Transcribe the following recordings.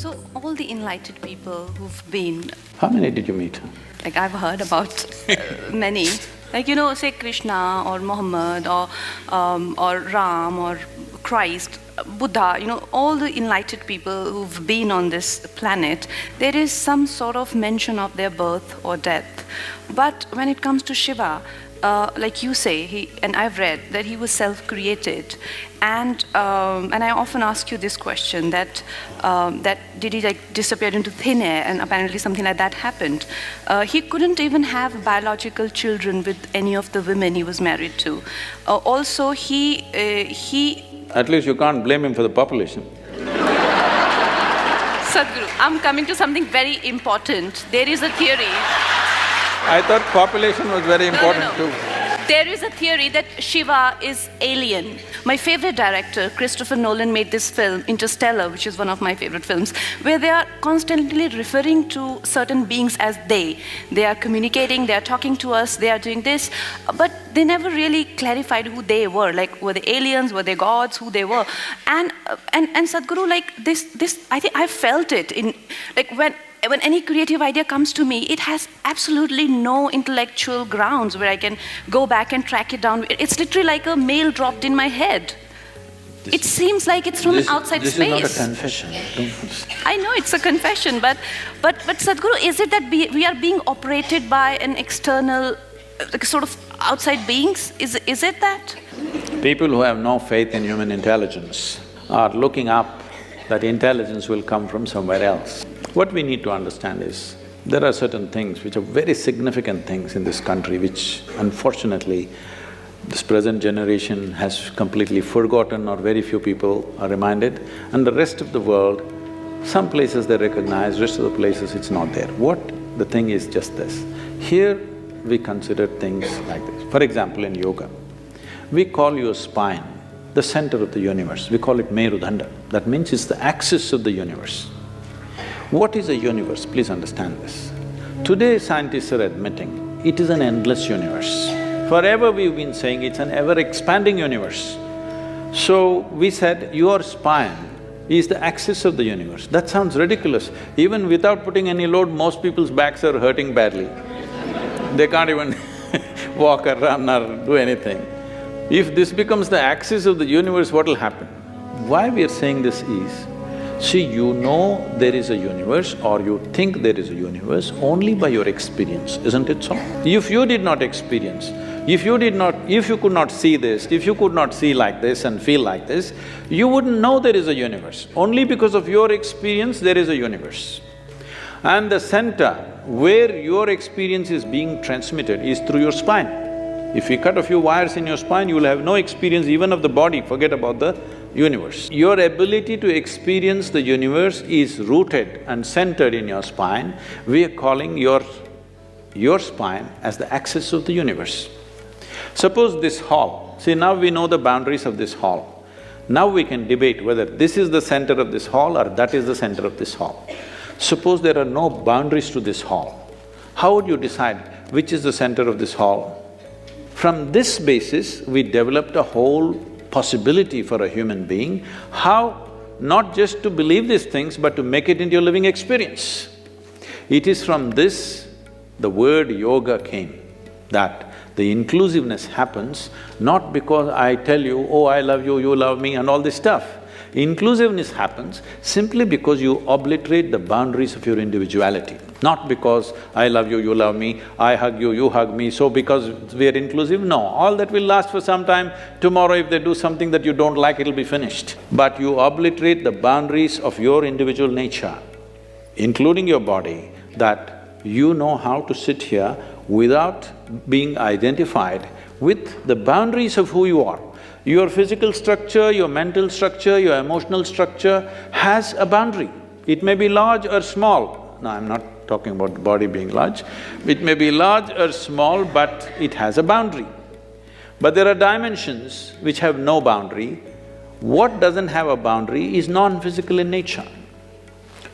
So all the enlightened people who've been, How many did you meet? like I've heard about many, like say Krishna or Muhammad or Ram or Christ, Buddha, all the enlightened people who've been on this planet, there is some sort of mention of their birth or death. But when it comes to Shiva, like you say, and I've read that he was self-created, and I often ask you this question: that did he disappear into thin air, and apparently something like that happened. He couldn't even have biological children with any of the women he was married to. Also, he. At least you can't blame him for the population. Sadhguru, I'm coming to something very important. There is a theory. I thought population was very important too. There is a theory that Shiva is alien. My favorite director, Christopher Nolan, made this film, Interstellar, which is one of my favorite films, where they are constantly referring to certain beings as they. They are communicating, they are talking to us, they are doing this, but they never really clarified who they were. Like, were they aliens, were they gods, who they were? And Sadhguru, like this, I think I felt it in, like when any creative idea comes to me, it has absolutely no intellectual grounds where I can go back and track it down. It's literally like a mail dropped in my head. It seems like it's from outside space. This is not a confession. I know it's a confession, but Sadhguru, is it that we are being operated by an external, sort of outside beings? Is it that? People who have no faith in human intelligence are looking up that intelligence will come from somewhere else. What we need to understand is, there are certain things which are very significant things in this country which unfortunately this present generation has completely forgotten, or very few people are reminded, and the rest of the world, some places they recognize, rest of the places it's not there. What the thing is just this, here we consider things like this. For example, in yoga, we call your spine the center of the universe, we call it Merudanda. That means it's the axis of the universe. What is a universe? Please understand this. Today scientists are admitting it is an endless universe. Forever we've been saying it's an ever-expanding universe. So we said your spine is the axis of the universe. That sounds ridiculous. Even without putting any load, most people's backs are hurting badly. They can't even walk or run or do anything. If this becomes the axis of the universe, what will happen? Why we are saying this is, see, you know there is a universe or you think there is a universe only by your experience, isn't it so? If you did not experience, if you could not see this, if you could not see like this and feel like this, you wouldn't know there is a universe. Only because of your experience there is a universe. And the center where your experience is being transmitted is through your spine. If you cut a few wires in your spine, you will have no experience even of the body, forget about the universe. Your ability to experience the universe is rooted and centered in your spine. We are calling your spine as the axis of the universe. Suppose this hall, see now we know the boundaries of this hall. Now we can debate whether this is the center of this hall or that is the center of this hall. Suppose there are no boundaries to this hall, how would you decide which is the center of this hall? From this basis, we developed a whole possibility for a human being, how not just to believe these things but to make it into your living experience. It is from this the word yoga came, that the inclusiveness happens not because I tell you, oh, I love you, you love me and all this stuff. Inclusiveness happens simply because you obliterate the boundaries of your individuality. Not because I love you, you love me, I hug you, you hug me, so because we are inclusive, no. All that will last for some time. Tomorrow if they do something that you don't like, it'll be finished. But you obliterate the boundaries of your individual nature, including your body, that you know how to sit here without being identified with the boundaries of who you are. Your physical structure, your mental structure, your emotional structure has a boundary. It may be large or small. No, I'm not talking about the body being large. It may be large or small, but it has a boundary. But there are dimensions which have no boundary. What doesn't have a boundary is non-physical in nature.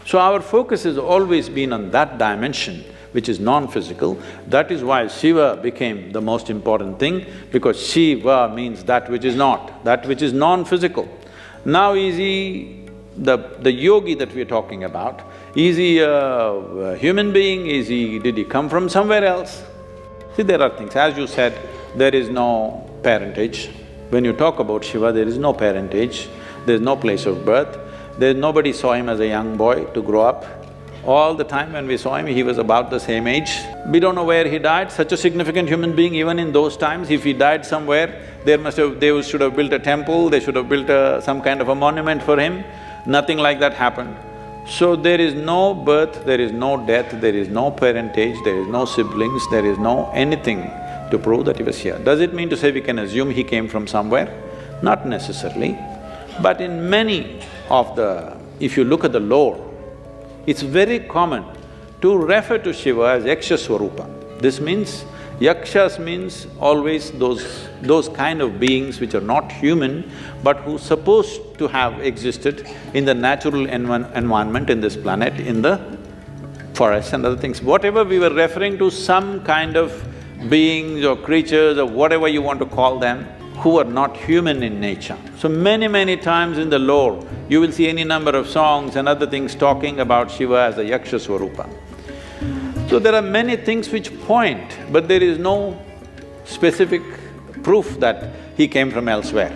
So our focus has always been on that dimension, which is non-physical. That is why Shiva became the most important thing, because Shiva means that which is not, that which is non-physical. Now is he the yogi that we're talking about, is he a human being? Did he come from somewhere else? See, there are things, as you said, there is no parentage. When you talk about Shiva, there is no parentage, there's no place of birth, nobody saw him as a young boy to grow up. All the time when we saw him, he was about the same age. We don't know where he died, such a significant human being even in those times, if he died somewhere, they should have built a temple, they should have built some kind of a monument for him. Nothing like that happened. So there is no birth, there is no death, there is no parentage, there is no siblings, there is no anything to prove that he was here. Does it mean to say we can assume he came from somewhere? Not necessarily. But in many of if you look at the lore, it's very common to refer to Shiva as Yaksha Swarupa. This means, Yakshas means always those kind of beings which are not human, but who supposed to have existed in the natural environment in this planet, in the forests and other things. Whatever we were referring to, some kind of beings or creatures or whatever you want to call them, who are not human in nature. So many times in the lore, you will see any number of songs and other things talking about Shiva as a Yaksha Swarupa. So there are many things which point, but there is no specific proof that he came from elsewhere.